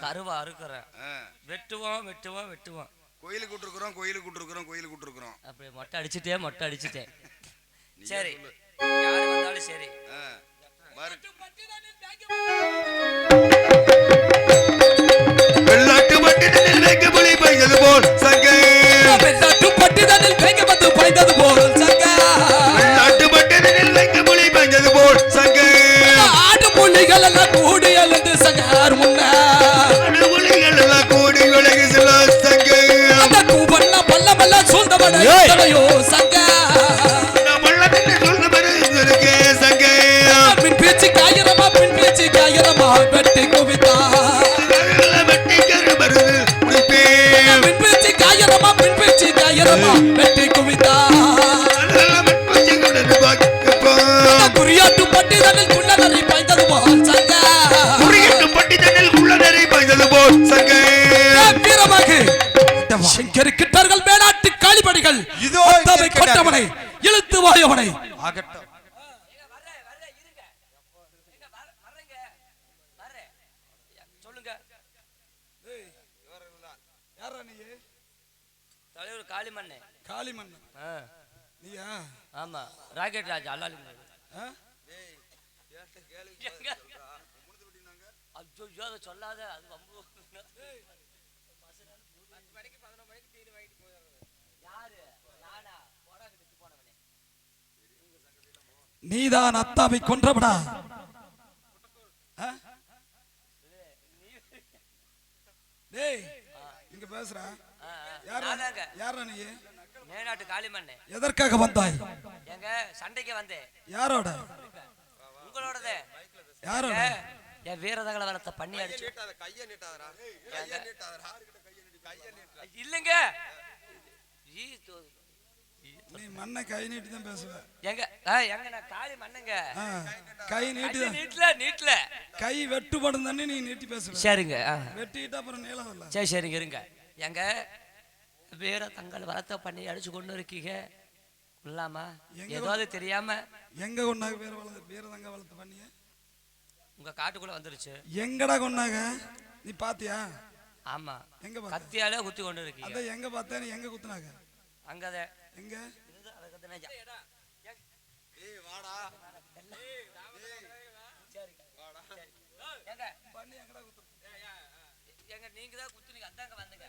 கருவா அறுக்கிறேன், வெட்டுவோம் வெட்டுவோம் வெட்டுவோம். கோயிலுக்கு விட்டுருக்குறோம், கோயிலுக்கு விட்டுருக்குறோம், கோயிலுக்கு விட்டுருக்குறோம். அப்படி மொட்டை அடிச்சுட்டேன். சரி, யாரு வந்தாலும் சரி. வெள்ளாட்டு பட்டிதனில் வைக்க புலி பாய்ந்தது போல் சங்க, வெள்ளாட்டு பட்டிதனில் வைக்க வந்து பாய்ந்தது போல் சங்க, வெள்ளாட்டு பட்டிதனில் வைக்க புலி பாய்ந்தது போல் சங்க, ஆடு புலிகள் எல்லாம் கூடி எழுந்து சங்கார் முன்ன, ஆடு புலிகள் எல்லாம் கூடி விலகி செல்ல சங்க, அந்த கூவண்ண பல்லமெல்லாம் சூழ்ந்தவட எத்தனையோ சங்க, பள்ளத்தின் சூழ்ந்தவரு சங்க, பின் பேச்சு காயிரமா வெட்டி குவித்தா, வெட்டி கருமரு முடிப்பே, பின் பேச்சு காயிரமா வெட்டி குவித்தா, குறியாட்டு பட்டிதனில் குள்ளநரி பாய்ந்தது போல் சங்க, குறியாட்டு பட்டிதனில் குள்ளநரி பாய்ந்தது போல் சங்க, வீரமாக கிட்டார்கள் மேலாட்டு காளிபடிகள் இதோ கொட்டவனை இழுத்து வாயவனை ஆகட்டும். சொல்லுங்க தலைவர் காளிமண்ணன். நீயா? ஆமா, ராக்கெட் ராஜா அல்லாலி. ஐயோ அதை சொல்லாத, அது வம்பு. நீதான் அத்தாவை கொன்றவனா? டேய் இங்க பேசுறா. யாரா நீ? மேனாட்டு காளிமண்ணே. எதற்காக வந்தாய்? எங்க சண்டைக்கு வந்தேன். யாரோட? உங்களோடதே. யாரோட? என் வீரதங்கள வளர்த்த பண்ணி அடிச்சு. இல்லங்க, நீ மண்ணை கை நீட்டி தான் பேசுவ. எங்க நான் காளி மண்ணுங்க. கை நீட்டி நீட்ல கை வெட்டுப்படும் தானே நீ நீட்டி பேசுவ. சரிங்க, வெட்டிட்டு அப்புறம் நீளம் இல்ல. சரிங்க இருங்க. எங்க வீர தங்கள் வளர்த்த பண்ணி அடிச்சு கொண்டு இருக்கீங்க. இல்லாமா ஏதாவது தெரியாம எங்க கொண்டாங்க? வீரதங்க வளர்த்த பண்ணிய உங்க காட்டுக்குள்ள வந்துருச்சு. எங்கடா கொண்டாங்க? நீ பாத்தியா? ஆமா, எங்க கத்தியால குத்தி கொண்டு இருக்கீங்க. அத எங்க பார்த்தா? நீ எங்க குத்துனாங்க? அங்கதே. எங்க? ஏய் வாடா. எங்க நீங்க தான் குத்துனீங்க, அதாங்க வந்தங்க.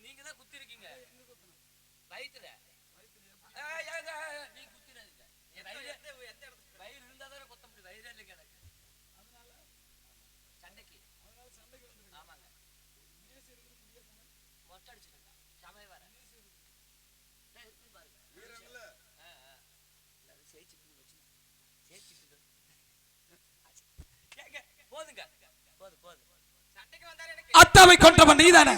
நீங்க தான் குத்தி இருக்கீங்க வயித்துல. நீ குத்தினதுங்க வயிறு இருந்தா தானே குத்த முடியும். வயிறு இல்லைங்க எனக்கு. சண்டைக்கு ஆமாங்க, மொட்டை அடிச்சுருங்க. சமய வர போதுங்க, போது. அத்தாவை கொன்றவன் நீதானே?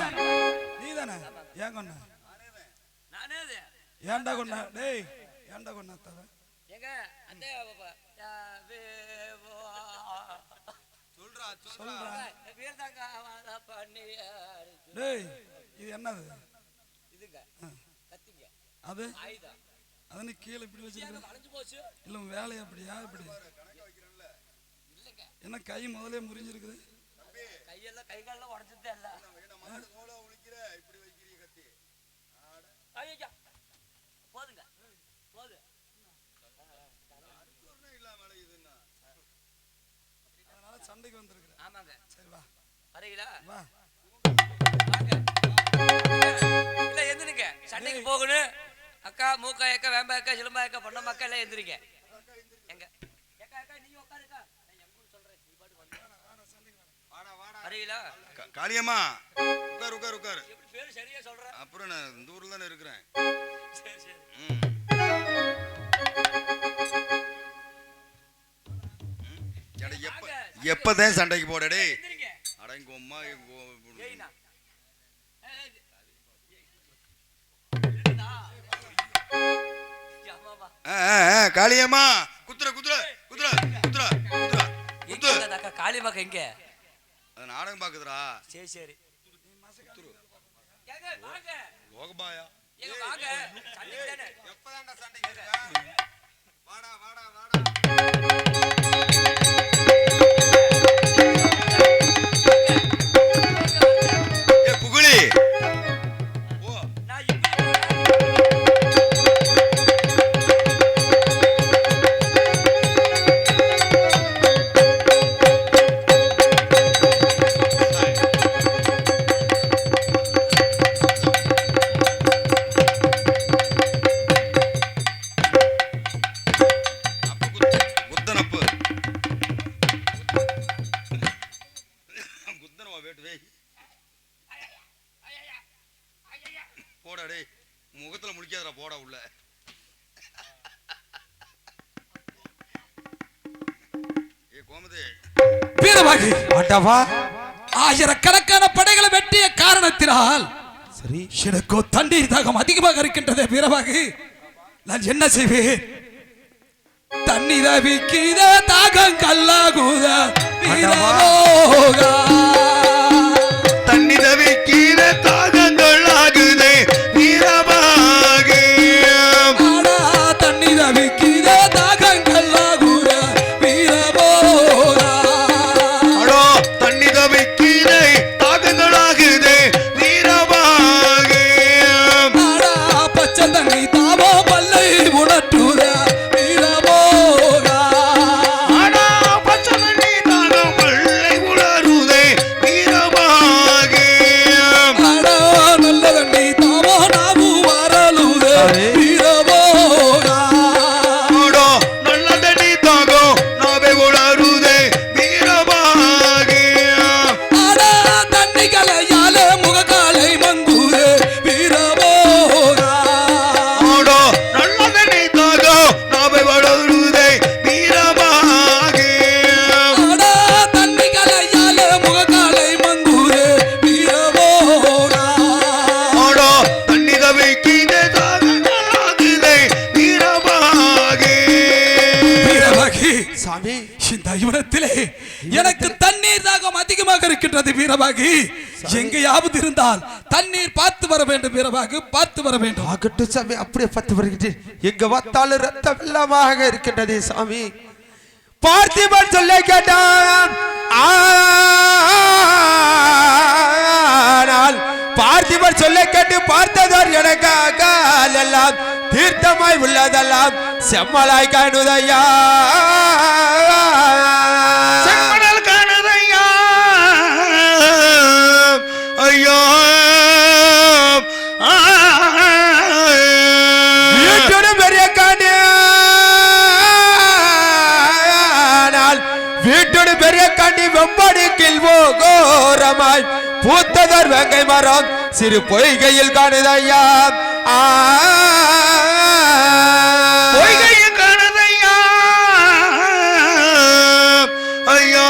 ஏன் கொன்ன? நானே. ஏன்டா கொன்ன? டேய் ஏன்டா கொன்ன அத்தாவை? எங்க அந்த சொல்றா. டேய் இது என்னது? இதுங்க கத்திங்க. அது ஆயுதம். அது நீ கீழே இப்படி வச்சிருக்க. அழிஞ்சு போச்சு. இல்ல வேலை அப்படியா? இப்படி என்ன கை முதலே முறிஞ்சிருக்குது? கையெல்லாம் கை காலெல்லாம் உடஞ்சதே இல்ல. போதுங்க, போது. அதனால சண்டைக்கு வந்திருக்கிறேன். ஆமாங்க. சரி வா. வரீங்களா? வா. வாங்க. இல்ல எந்திரிங்க, சண்டைக்கு போகணும். அக்கா, மூக்கா ஏக்கா, வேம்பா ஏக்கா, சிலம்பா ஏக்கா, பொண்ணம்மா அக்கா எல்லாம் எந்திரிங்க. எங்க ஏக்கா நீ உட்காருக்கா. நான் எங்க சொல்றேன், நீ பாட்டு வந்து. வரீங்களா? காளியம்மா உட்காரு. எப்படி பேரு சரியா சொல்றேன்? அப்புறம் நான் இந்த ஊர்ல தானே இருக்கிறேன். சரி. எப்பதான் சண்டைக்கு போடடே? அடங்கம்மா காளியம்மா குத்துற. காளியம்மா எங்க? நாடகம் பாக்குதுடா. சரி. லோகபாயா எங்க வாங்க சண்டைக்கு தானே எப்பதான்டா சண்டைக்கு இருக்க? வாடா வாடா வாடா. ஏ புகழி. ஓ நான் இப்படி குத்தனப்பு. குத்தனவா வேட்டு வே. போடா டேய். முகத்துல முழிக்காதடா போடா உள்ள. ஏ கோமதே. வீரபாகு ஆண்டவா ஆயிரக்கணக்கான படைகளை வெட்டிய காரணத்தினால் சரி எனக்கோ தண்ணீர் தாகம் அதிகமாக இருக்கின்றது வீரபாகு. நான் என்ன செய்வேன்? தண்ணீர் விக்கித தாகம் கல்லாகுத வீரபோகா. தண்ணி தவிக்கிற தாகங்கள் ஆகுதே வீரபாகு. ஆனா தண்ணீர் விக்கித தாகம் கல்லாகுத வீரபோகா. அடோ தண்ணி தவிக்கிற தாகங்கள் ஆகுதே வீரபாகு. ஆனா பச்சை தண்ணி தாவோ பல்லை உணட்டுத வீரபோகா. ஆனா பச்சை தண்ணி தாகம் பல்லை உணருதே வீரபாகு. ஆனா நல்ல தண்ணி தாவோ நாவு வரலுத வீரபோகா. அடோ நல்ல தண்ணி தாகம் நாவே உணருதே வீரபாகு. ஆனா தண்ணிகளையால முகக்காலை மங்குதே வீரபோகா. அடோ நல்ல தண்ணி தாகம் நாவே உணருதே வீரபாகு. ஆனா தண்ணிகளையால முகக்காலை மங்குதே வீரபோகா. ஆடோ தண்ணி தவிக்கிற தாகங்கள் ஆகுதே வீரபாகு. வீரபாகி சாமி இந்த யுவனத்திலே எனக்கு தண்ணீர் தாகம் அதிகமாக இருக்கின்றது வீரபாகி. எங்கேயாவது இருந்தால் தண்ணீர் பார்த்து வர வேண்டும் வீரபாகு, பார்த்து வர வேண்டும். ஆகட்டும் சாமி அப்படியே பத்து வருகின்றேன். எங்க பார்த்தாலும் ரத்த வெள்ளமாக இருக்கின்றது சாமி. பார்த்திபன் சொல்ல கேட்டான் ஆனால் பார்த்திபன் சொல்ல கேட்டு பார்த்ததோர் எனக்காக எல்லாம் தீர்த்தமாய் உள்ளதெல்லாம் செம்மலாய் காணுதையா. செம்மணல் காணுதையா. ஐயோ வீட்டோட பெரிய காணியானால் வீட்டோட பெரிய காணி வெம்படி கில்வோ கோரமாய் பூத்ததர் வெங்கை மரம் சிறு பொய்கையில் காணுதையா. பொய்கையில் காணுதையா. ஐயோ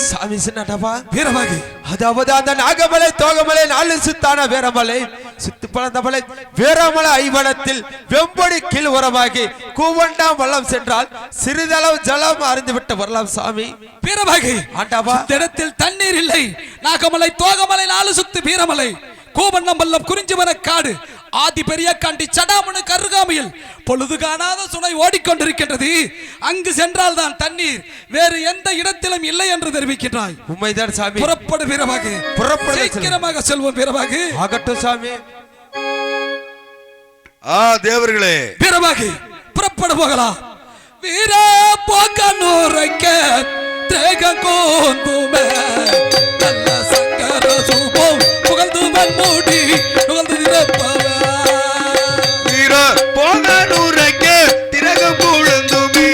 சாமி சின்னடவா வீரபாகி அதாவது அந்த நாகமலை தோகமலை நாலு சுத்தான வீரமலை சுத்து பழந்தமலை வீரமலை ஐவனத்தில் வெம்பொடி கீழ் உரமாகி கூவண்டாம் வள்ளம் சென்றால் சிறிதளவு ஜலம் அறிந்து விட்டு வரலாம் சாமி. வீரபாகி ஆண்டவா இந்த இடத்தில் தண்ணீர் இல்லை. நாகமலை தோகமலை நாலு சுத்து வீரமலை கோவண்ணம்பல்லம் குறிஞ்சிவன காடு ஆதி பெரிய காண்டி சடாமனு கருகாமையில் பொழுது காணாத சுனை ஓடிக்கொண்டிருக்கின்றது. அங்கு சென்றால் தான் தண்ணீர், வேறு எந்த இடத்திலும் இல்லை என்று தெரிவிக்கின்றாய். உண்மைதான் சாமி. புறப்படு வீரபாகு, புறப்படு சீக்கிரமாக செல்வோம் வீரபாகு. ஆகட்டும் சாமி. தேவர்களே வீரபாகு புறப்பட போகலாம். வீர போக்கனூரைக்க தேகோந்துமே நல்ல சங்கர சூபம் புகழ்ந்து மண்மூடி புகழ்ந்து நிரப்பவ வீர போகனூரைக்கு திரகம் கொழுந்துமே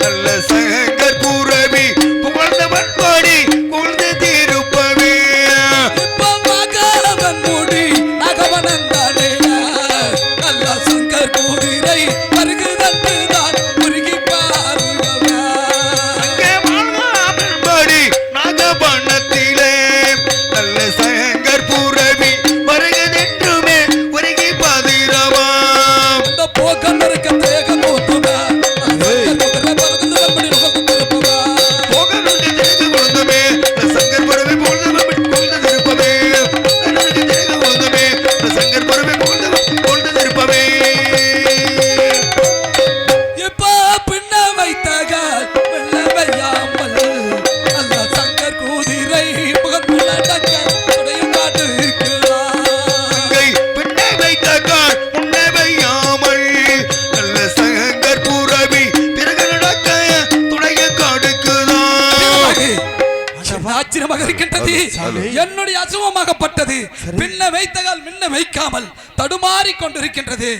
நல்ல சங்கர் பூரவி புகழ்ந்தவன் பாடி கொழுந்து திருப்பவே. இப்ப மகவன் மூடி நகவனந்தானே நல்ல சங்கர் குதிரை வருகு தந்து தான் உருகி பாருவவ. அங்கே வாழ்வான் பாடி நாகபண்ணத்திலே நல்ல சங்கர் பூர செய்தி என்னுடைய அசுவமாகப்பட்டது. பின்ன வைத்தகால் முன்ன வைக்காமல் தடுமாறி கொண்டிருக்கின்றது.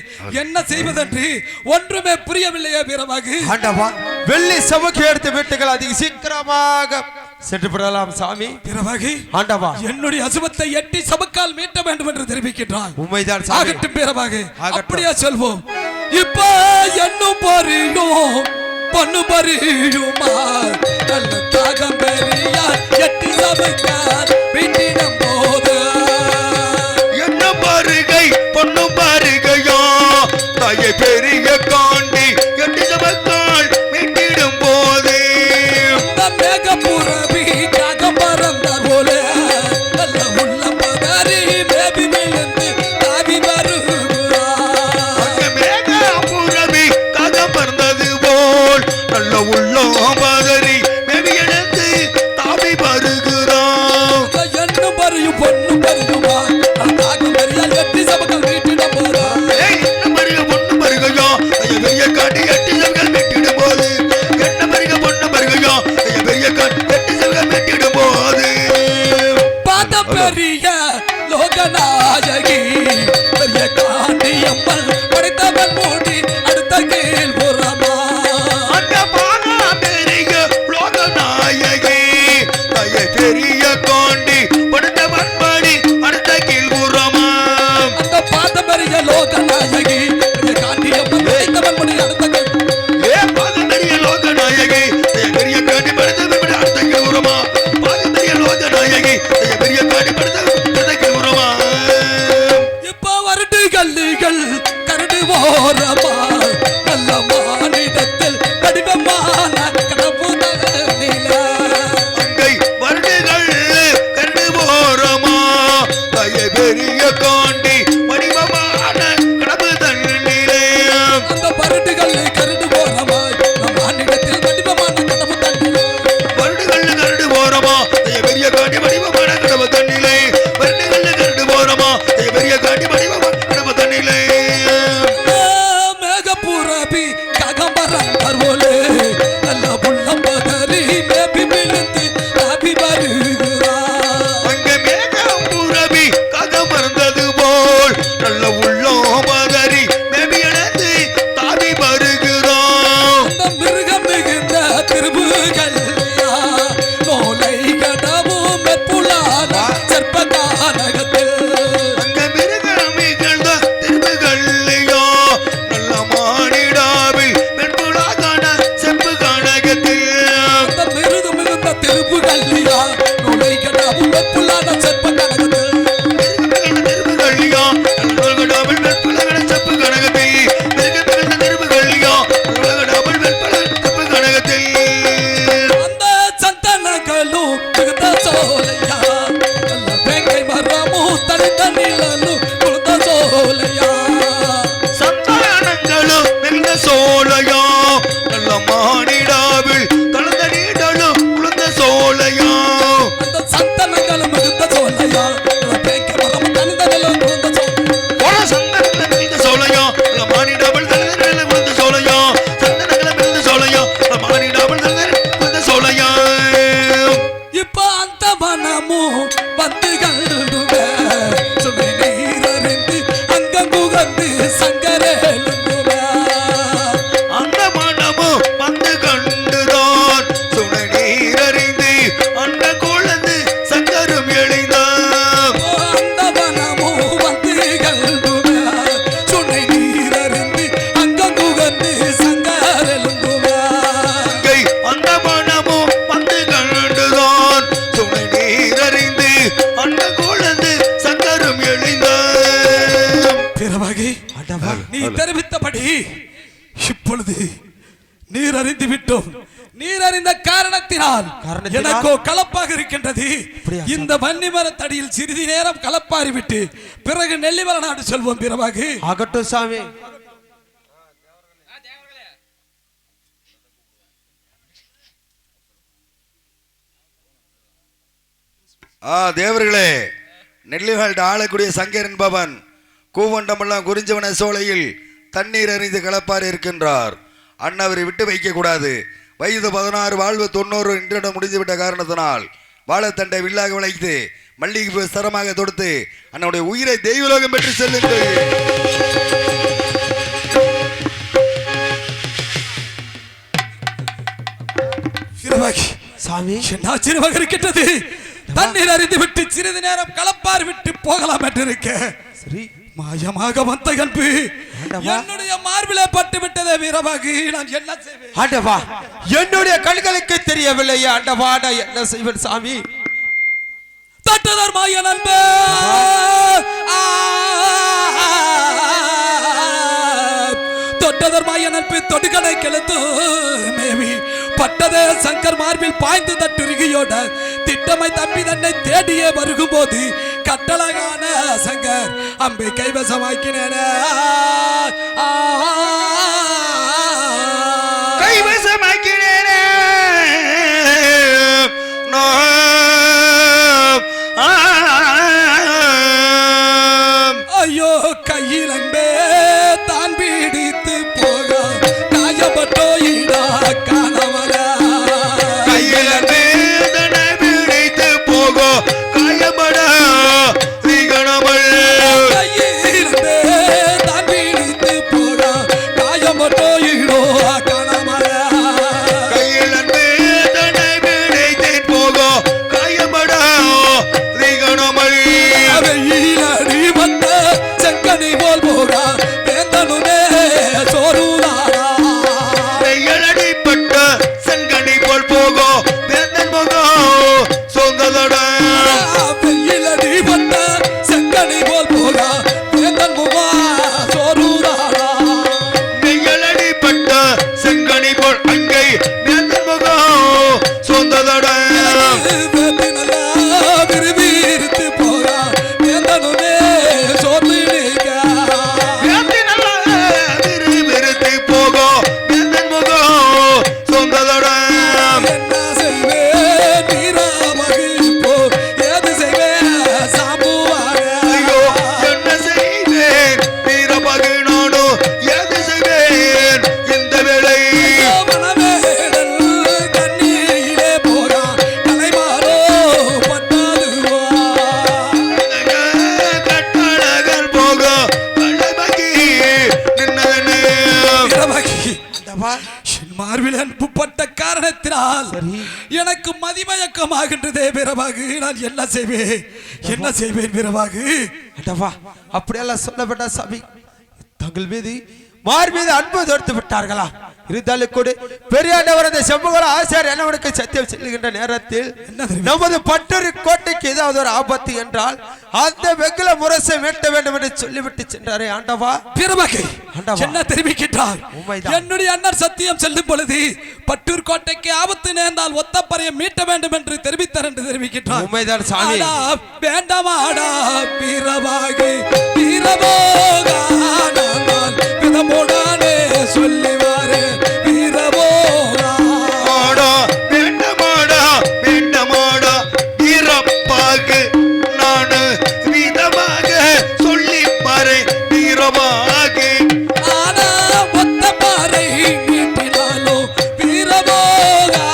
என்ன செய்வதென்று ஒன்றுமே புரியவில்லையே வீரவாகு. ஆண்டவா, வெள்ளி சமக்கு எடுத்து வீட்டுகள் அதிக சீக்கிரமாக சென்று விடலாம் சாமி. வீரவாகு, ஆண்டவா, என்னுடைய அசுவத்தை எட்டி சபக்கால் மீட்ட வேண்டும் என்று தெரிவிக்கின்றான். உண்மைதான் சாமி. ஆகட்டும் வீரவாகு, அப்படியே சொல்வோம். இப்ப என்னும் பறியும் பொண்ணு பறியுமா நல்ல தாகம் பெரியா எட்டி சபக்கால் மீட்டிடம் போது என்ன பாருகை பொண்ணு பாருகையோ தாயை பெரிய காண்டி எட்டி சபக்கால் மீட்டிடும் போது அந்த மேகப்புறவி காகம் பறந்தார் போல நல்ல உள்ள பதறி மேபி விழுந்து தாவி வருகிறார். அங்க மேகப்புறவி காகம் பறந்தது போல் நல்ல உள்ளம் பதறி மேவி எழுந்து தாவி வருகிறான். என்னும் பறியும் பொண்ணு பறியுமா நல்ல தாகம் பெரியா எட்டி சபக்கால் மீட்டிடம் போதா. என்ன மருக பொண்ணு மருகையோ ஐய பெரிய காட்டி எட்டி சபக்கால் மீட்டிடும் போது என்ன மருக பொண்ணு மருகையோ ஐய பெரிய காட்டி எட்டி சபக்கால் மீட்டிடும் போது பாத பெரிய லோகநாயகி பெரிய காண்டியம்மன் படைத்தவன் மூடி அடுத்த கீழ் புறமா அந்த பானா பெரிய லோகநாயகி தாய பெரிய காண்டி படுத்த மண்படி அடுத்த கீழ்புறமா அந்த பாத பெரிய லோகநாயகி பெரிய காண்டியம்மன் படைத்தவன் மூடி அடுத்த கீழ் ஏ பாத பெரிய லோகநாயகி தாய பெரிய காண்டி படுத்த மண்படி அடுத்த கீழ்புறமா பாத பெரிய லோகநாயகி தாய பெரிய காண்டி படுத்த அடுத்த கீழ்புறமா இப்ப வருடு கல்லுகள் கரடு ஓரமா நல்ல மானிடத்தில் வடிவமான கடவு நில அங்கை வருடுகள் கண்டு போறமா தாய பெரிய காண்டி வடிவமான கடவு தண்ணிலே அந்த பருட்டுகள் கருடு போனமாய் நம் ஆண்டிடத்தில் வடிவமான கடவு தண்ணிலே வருடுகள் கரடு போறமா தாய பெரிய காண்டி வடிவமான கடவு தண்ணிலே வருடுகள் கரடு போறமா தாய பெரிய காண்டி வடிவமான கடவு தண்ணிலே மேகப்புறவி ககம்பரந்தர் போலே நல்ல புள்ளம் பதறி மேபி விழுந்து ஆபி வருகிறார். அங்க மேகம் புறவி கதம் மறந்தது போல் நல்ல உள்ளம் பதறி மேபி எழுந்து தாவி வருகிறோம் அந்த மிருகம் மிகுந்த திருவுகள் நோலை கடவும் மெப்புலான சர்ப்ப கானகத்தில் அங்க மிருகமிகழ்ந்த திருவுகள்லையோ நல்ல மானிடாவில் வெண்புலாகான செப்பு கணகத்தில் அந்த மிருகம் மிகுந்த திருவுகள்லியா நோலை கடவும் மெப்புலான சர்ப்ப கானகத்தில் மிருகமிகழ்ந்த திருவுகள்லையோ நல்ல வெண்புலாகான செப்பு கணகத்தில் மிருகமிகழ்ந்த திருவுகள்லையோ நல்ல வெண்புலாகான செப்பு கணகத்தில் அந்த சந்தனங்களும் மிகுந்த சோலையா நல்ல வேங்கை மரமும் தனித்த நிழலும் குளிர்ந்த சோலையா சந்தானங்களும் மிகுந்த சோலையோ நல்ல மானிடாவில் தளர்ந்த நீடலும் குளிர்ந்த சோலையோ அந்த சந்தனங்களும் மிகுந்த சோலையா நல்ல வேங்கை மரமும் தனித்த நிழலும் குளிர்ந்த சோலையா ஒரு சந்தனங்களும் மிகுந்த சோலையோ நல்ல மானிடாவில் தளர்ந்த நீடலும் குளிர்ந்த சோலையோ சந்தனங்களும் மிகுந்த சோலையோ நல்ல மானிடாவில் தளர்ந்த குளிர்ந்த சோலையோ இப்ப அந்த மனமும் வந்து கழுவே சுமை நீரறிந்து அங்கங்குகந்து சங்கரேலுங்குவே அந்த மனமும் வந்து கண்டுதான் சுனை நீரறிந்து அந்த குழந்து சங்கரும் எழுந்தான் அந்த மனமும் வந்து கழுவே சுமை நீரறிந்து அங்கங்குகந்து சங்கரேலுங்குவே கை அந்த மனமும் வந்து கண்டுதான் சுனை நீரறிந்து அந்த குழந்து சங்கரும் எழுந்தான் பிறவகை நீ தெரிவித்தபடி இப்பொழுது நீர் அறிந்து விட்டோம். நீர் அறிந்த காரணத்தினால் எனக்கோ கலப்பாக இருக்கின்றது. இந்த வன்னிமர தடியில் சிறிது நேரம் கலப்பாரி விட்டு பிறகு நெல்லிமர நாடு செல்வோம். பிறவாகு ஆகட்டும் சாமி. தேவர்களே, நெல்லிவாழ்ட ஆளக்கூடிய சங்கர் என்பவன் கூவண்டமெல்லாம் குறிஞ்சவன சோலையில் தண்ணீர் அறிந்து கலப்பார் இருக்கின்றார். அண்ணவரை விட்டு வைக்க கூடாது. வயது 16, வாழ்வு 90 இன்றிடம் முடிந்துவிட்ட காரணத்தினால் வாழைத்தண்டை வில்லாக வளைத்து மல்லிகை சரமாக தொடுத்து அன்னுடைய உயிரை தெய்வலோகம் பெற்று செல்லுங்கள். சாமி என்ன சிறுவக இருக்கின்றது? தண்ணீர் அறிந்து விட்டு சிறிது நேரம் களப்பார் விட்டு போகலாம் என்று இருக்க மாயமாக வந்த அன்பு என்னுடைய மார்பிலே பட்டு விட்டதே வீரபாகு. நான் என்ன செய்வேன் ஆண்டவா? என்னுடைய கண்களுக்கு தெரியவில்லை ஆண்டவா, நான் என்ன செய்வேன் சாமி? தட்டுதர் மாய நண்பே, தொட்டதர் மாய நட்பு தொடுகடை கெழுத்து மேவி பட்டதே சங்கர் மார்பில் பாய்ந்து தட்டுருகியோட திட்டமை தம்பி தன்னை தேடியே வருகும் போது கட்டழகான சங்கர் அம்பை கைவசமாக்கினேன கைவசமாக்கினேனே ஐயோ கையில் அன்பே தான் பீடித்து போக காயப்பட்டோ ஈடா காணவர கையில் தன்னை பிடித்து போகோ காயப்பட திகணமல் கையில் அன்பே தான் பீடித்து போக காயப்பட்டோ ஈடோ காணவர கையில் தன்னை பிடித்து போகோ காயப்பட திகணமல் வெயிலடி வந்த செங்கனி போல் போக வேந்தனுமே சோறுதாரா கையடிப்பட்ட செங்கனி போல் போகோ வேந்தன் முகோ சொந்ததோட வெயிலடி வந்த செங்கனி போல் போக வேந்தன் முகா சோறுதாரா கையடிப்பட்ட செங்கனி போல் அங்கை வேந்தன் முகோ சொந்ததோட விரும்பி போக வேந்தனுமே சோர்ந்து நிற்க வேந்தி நல்லா விருவிருத்தி போகோ வேந்தன் முகோ சொந்ததோட என்ன செய்வேன் வீரமகிழ் போ ஏது செய்வேன் சாம்புவாக ஐயோ என்ன செய்வேன் வீரபகினோடு எது செய்வேன் இந்த வேளை மனவேடல் கண்ணீரிலே போக தலைமாறோ பட்டாதுவா கட்டழகர் போகோ கள்ளமகி நின்னதனே என் மார்பில் அன்புப்பட்ட காரணத்தினால் எனக்கு மதிமயக்கமாகின்றதே வீரபாகு. நான் என்ன செய்வேன் வீரபாகு? ஆண்டவா, அப்படியெல்லாம் சொல்லப்பட்ட சாமி தங்கள் மீது மார் மீது அன்பு தோர்த்து விட்டார்களா? இருந்தாலும் கூட பெரியாண்டவர் அந்த செம்புகள ஆசார் என்னவனுக்கு சத்தியம் செல்லுகின்ற நேரத்தில் நமது பட்டூர் கோட்டைக்கு ஏதாவது ஒரு ஆபத்து என்றால் அந்த வெங்கல முரசை மீட்ட வேண்டும் என்று சொல்லிவிட்டு சென்றாரே ஆண்டவா. வீரபாகு ஆண்டவா. என்ன தெரிவிக்கின்றார்? உண்மைதான். என்னுடைய அண்ணர் சத்தியம் செல்லும் பொழுது பட்டூர் கோட்டைக்கு ஆபத்து நேர்ந்தால் ஒத்தப்பறையை மீட்ட வேண்டும் என்று தெரிவித்தார் என்று தெரிவிக்கின்றார். உண்மைதான் சாமி. ஆடா, வேண்டாமாடா வீரபாகு வீரபோகா நான் விதமோடானே சொல்லிவாரே வீரபோகா மாடா வேண்டமாடா வேண்டமாடா வீரப்பாக்கு நான் விதமாக சொல்லி பாரு வீரபாகு ஆனா ஒத்தப்பறை மீட்டினாலோ வீரபோகா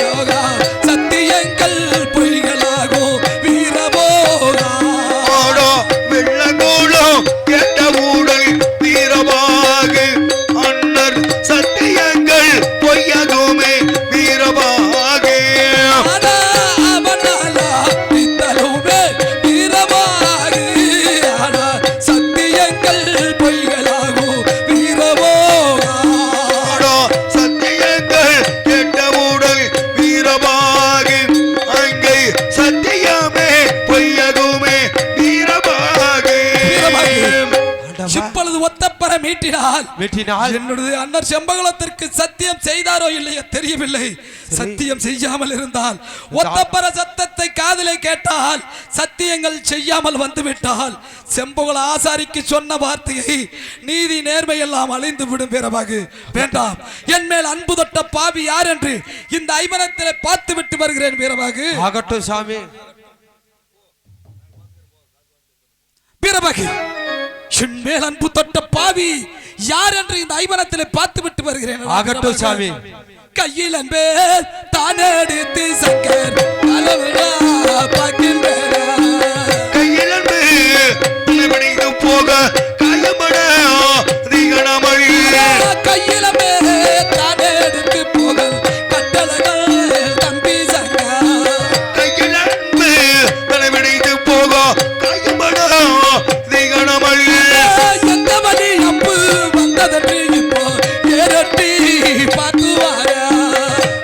ரோகா சத்தியங்கள் பொய்களாகோ வீரபோகா மாடா வெள்ளங்கோளம் கெட்ட ஊடல் வீரபாகு அன்னர் சத்தியங்கள் பொய்யகுமே வீரபாகு ஆனா அவனாலா பித்தலுமே வீரபாகு ஆனா சத்தியங்கள் பொய்களாகோ வீரபோகா மாடா சத்தியங்கள் கெட்ட ஊடல் வீரபாகு அங்கே சத்தியமே பொய்யகுமே வீரபாகு இப்பொழுது ஒத்தப்பற மீட்டினால் வெட்டினால் என்னுடைய அண்ணர் செம்பகுலத்திற்கு சத்தியம் செய்தாரோ இல்லையோ தெரியவில்லை. சத்தியம் செய்யாமல் இருந்தால் ஒத்தப்பற சத்தத்தை காதிலே கேட்டால் சத்தியங்கள் செய்யாமல் வந்துவிட்டால் செம்பகுல ஆசாரிக்கு சொன்ன வார்த்தையை நீதி நேர்மை எல்லாம் அழிந்து விடும். வீரபாகு வேண்டாம், என் மேல் அன்பு தொட்ட பாவி யார் என்று இந்த ஐமனத்திலே பார்த்து விட்டு வருகிறேன். வீரபாகு ஆகட்டும் சாமி. வீரபாகு என் மேல் அன்பு தொட்ட பாவி யார் என்று இந்த ஐவனத்திலே பார்த்து விட்டு வருகிறேன். ஆகட்டும் சாமி. கையில் அன்பே தான் எடுத்து சங்கர் அளவுடா பார்க்கின்றேனா கையில் அன்பு தலைவனைந்து போக காயப்பட அதிகனமழி கையிலமே தானே எடுத்து போகல் கட்டளகள் தம்பி சங்கா கையில் அன்பு தலைவனைந்து போக காயப்பட அதிகனமழி எந்த வழி அம்பு வந்ததென்று இப்போ ஏரட்டி பார்த்து வாரா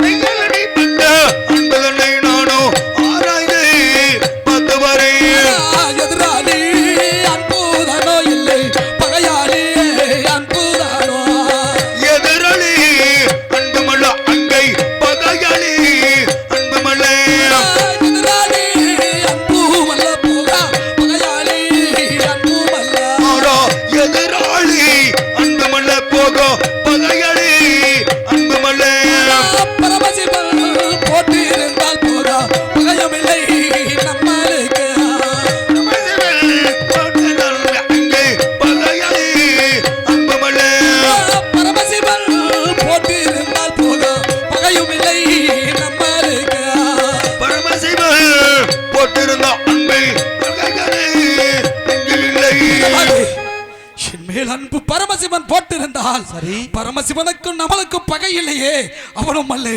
கையலடி பட்ட அன்பதனை நானோ ஆராய்ந்து பார்த்து வரேன் எதிராளி அன்புதானோ இல்லை பகையாளி அன்புதானோ எதிராளி அன்புமல்ல அங்கை பகையாளி அன்புமல்ல எதிராளி அன்புமல்ல போகா பகையாளி அன்புமல்ல ஆடா எதிராளி அன்புமல்ல போக பகையாளி அன்புமல்ல பரமசிவன் போட்டிருந்தால் போதா பகையமில்லை நம்மளுக்கு அங்கே பகையாளி அன்புமல்ல பரமசிவன் போட்டிருந்தால் போதா பகையுமில்லை நம்மளுக்கு பரமசிவன் போட்டிருந்த அன்பை பகையாளி இங்கு இல்லை என் மேல் அன்பு பரமசிவன் போட்டிருந்தால் சரி. பரமசிவனுக்கும் நம்மளுக்கும் பகை இல்லையே அவனும் அல்ல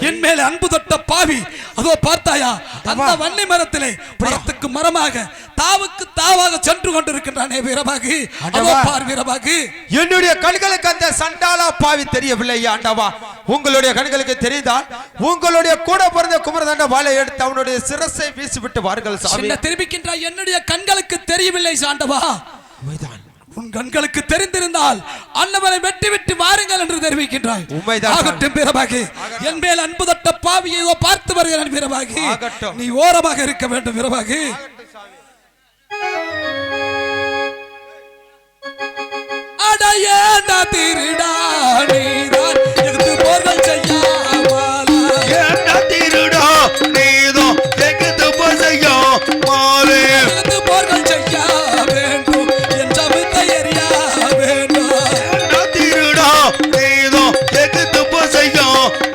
என் மேல அன்பு தொட்ட பாவி அதோ பார்த்தாயா அந்த வன்னி மரத்திலே மரத்துக்கு மரமாக தாவுக்கு தாவாக சென்று கொண்டிருக்கின்றானே வீரபாகு அதோ பார் வீரபாகு என்னுடைய கண்களுக்கு அந்த சண்டாளா பாவி தெரியவில்லை ஆண்டவா உங்களுடைய கண்களுக்கு தெரிந்தால் உங்களுடைய கூட பிறந்த குமரதண்ட வாளை எடுத்து அவனுடைய சிரசை வீசிவிட்டு வாருங்கள் சாமி என்ன தெரிவிக்கின்றாய் என்னுடைய கண்களுக்கு தெரியவில்லை சாண்டவா உண்மைதான் உன் கண்களுக்கு தெரிந்திருந்தால் அன்னவரை வெட்டி விட்டு வாருங்கள் என்று தெரிவிக்கின்றாய் உண்மைதான் ஆகட்டும் வீரபாகு என் மேல் அன்பு தொட்ட பாவி ஏதோ பார்த்து வருகிறான் வீரபாகு ஆகட்டும். நீ ஓரமாக இருக்க வேண்டும் வீரபாகு அடையேண்டா திருடா நீதான் எதிர்த்து போர்கள் செய்யாமலா ஏண்டா திருடா நீதோ எங்கத்து பசையோ மாலே எதிர்த்து போர்கள் செய்ய வேண்டும் என் சமத்தை எறிய வேண்டும் ஏண்டா திருடா நீதோ எங்கத்து பசையோ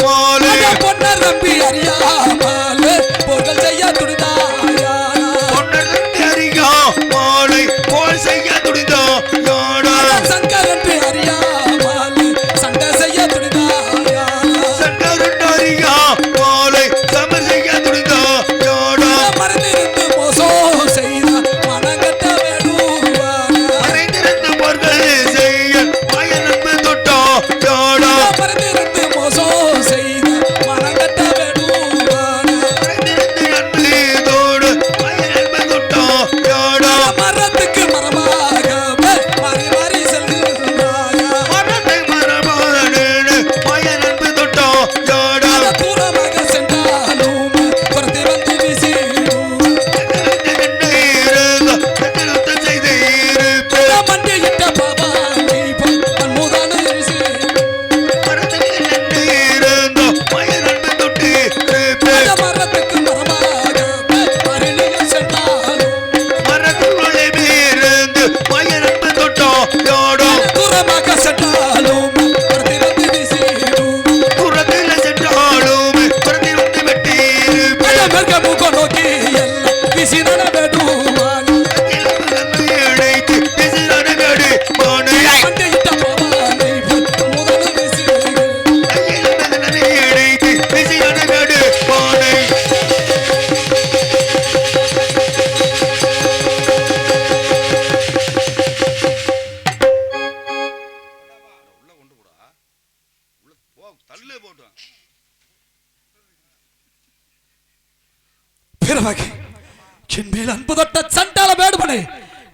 மாலே பொன்னர் நம்பி அறியாமல் போர்கள் செய்ய துடிதாயா பொன்னன் அறியா மாலை போல் செய்ய துடிதா யாடா சங்கர் என்று அறியாமல் சண்டை செய்ய துடிதாயா சண்டருன் அறியா மாலை சமர் செய்ய துடிதா யாடா மறந்திருந்து மோசம் செய்த மனங்கட்ட வேணுவானா மறைந்திருந்து பொருள் செய்ய மாய நன்பு தொட்டா யாடா மறந்திருந்து மோசம் செய்த மனங்கட்ட வேணுவானா மறைந்திருந்து அன்பு தோடு மாய நன்பு தொட்டா யாடா மரத்துக்கு மரமாக மாறி மாறி செல்கிறாயா மரத்தை மரபானு மாய நன்பு தொட்டா யாடா தூரமாக சென்றாலும் புறத்தை வந்து வீசிடும் மண்டியிட்ட பாபா நீ மூதான மரத்துக்கு மரமாக மறுநிலை சென்றாலும் தூரமாக சென்றாலும் புறத்தை வந்து வீசிடும் மிருக முக நோக்கி எல்லாம் வீசின வேடுவான் மண்டியிட்ட பாபா நீ மூதான வீசிடும் வீரவாகு என் மேல் அன்பு தொட்ட சண்டால வேடுமனை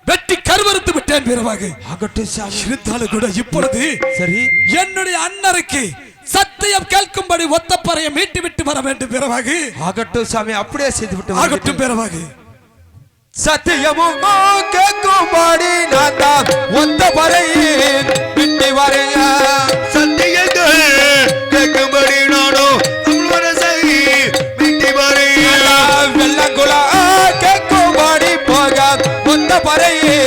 வெட்டி கருவறுத்து விட்டேன் வீரவாகு ஆகட்டும் சாமி இருந்தாலும் கூட இப்பொழுது சரி என்னுடைய அண்ணருக்கு சத்தியம் கேட்கும்படி ஒத்தப்பறையை மீட்டு விட்டு வர வேண்டும் வீரவாகு ஆகட்டும் சாமி அப்படியே செய்து விட்டு ஆகட்டும் வீரவாகு சத்தியமும் கேட்கும்படி நான் தான் ஒத்த பறையில் விட்டு வரையா சத்தியங்கள் கேட்கும்படி நானோ தமிழ்வரசை மீட்டி வரேன் வெள்ளங்குளா கேட்கும்படி போக ஒத்த பறையில்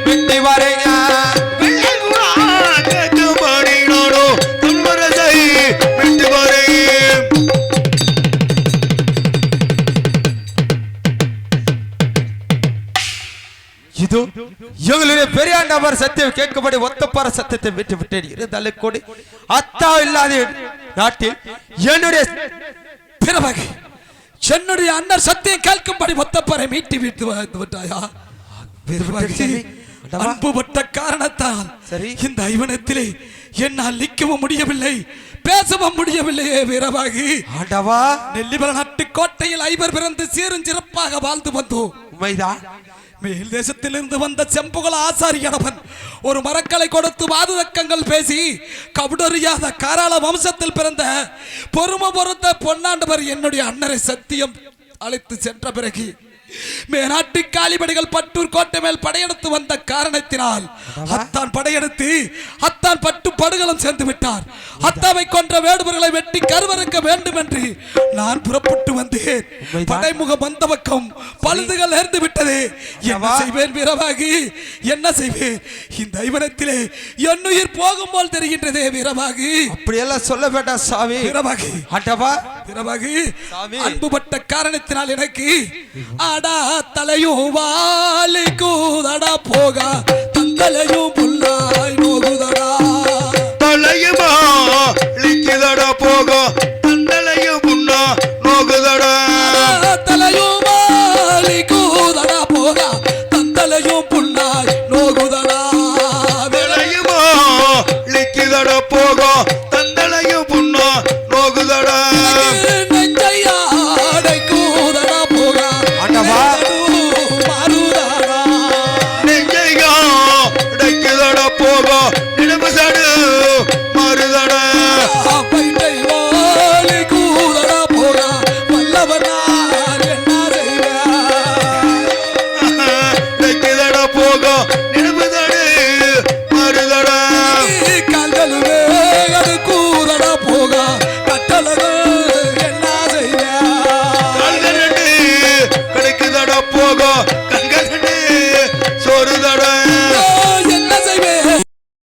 விட்டு வரையா கேட்கும்படி நானோ தமிழ்வரசை மீட்டி வரேன் எங்களுடைய பெரியாண்டவர் சத்தியம் கேட்கும்படி ஒத்தப்பார சத்தத்தை விட்டு விட்டேன். இருந்தாலும் கூட அத்தா இல்லாத நாட்டில் என்னுடைய பிறகு என்னுடைய அண்ணன் சத்தியம் கேட்கும்படி ஒத்தப்பாரை மீட்டி விட்டு வந்து விட்டாயா? அன்புபட்ட காரணத்தால் சரி இந்த ஐவனத்திலே என்னால் நிற்கவும் முடியவில்லை, பேசவும் முடியவில்லையே வீரபாகி. ஆண்டவா, நெல்லிமலை நாட்டு கோட்டையில் ஐவர் பிறந்து சீரும் சிறப்பாக வாழ்ந்து வந்தோம். உண்மைதான். மேல் தேசத்திலிருந்து வந்த செம்புகல ஆசாரியனவன் ஒரு மரக்கலை கொடுத்து வாதுதக்கங்கள் பேசி கபடறியாத காராள வம்சத்தில் பிறந்த பொறுமை பொறுத்த பொன்னாண்டவர் என்னுடைய அண்ணரை சத்தியம் அழைத்து சென்ற பிறகு மேநாட்டு காலிபடிகள் பட்டூர் கோட்டை மேல் படையெடுத்து வந்த காரணத்தினால் அத்தான் படையெடுத்து அத்தான் பட்டு படுகளம் சேர்ந்து விட்டார். அத்தாவை கொன்ற வேடுபர்களை வெட்டி கருவறுக்க வேண்டும் என்று நான் புறப்பட்டு வந்தேன். படைமுக வந்த பக்கம் பழுதுகள் நேர்ந்து விட்டது. என்ன செய்வேன் வீரபாகி, என்ன செய்வேன்? இந்த ஐவனத்திலே என்னுயிர் போகும் போல் தெரிகின்றதே வீரபாகி. அப்படியெல்லாம் சொல்ல வேண்டாம் சாமி. வீரபாகி, ஆண்டவா, வீரபாகி, சாமி அன்புபட்ட காரணத்தினால் எனக்கு அடா தலையும் வாலி கூதடா போக தந்தலையும் புல்லாய் நோகுதடா. தலையுமா லிக்கிதடா போக தந்தலையும் புண்ணா நோகுதடா. தலையும் வாலி கூதடா போக தந்தலையும் புல்லாய் நோகுதடா.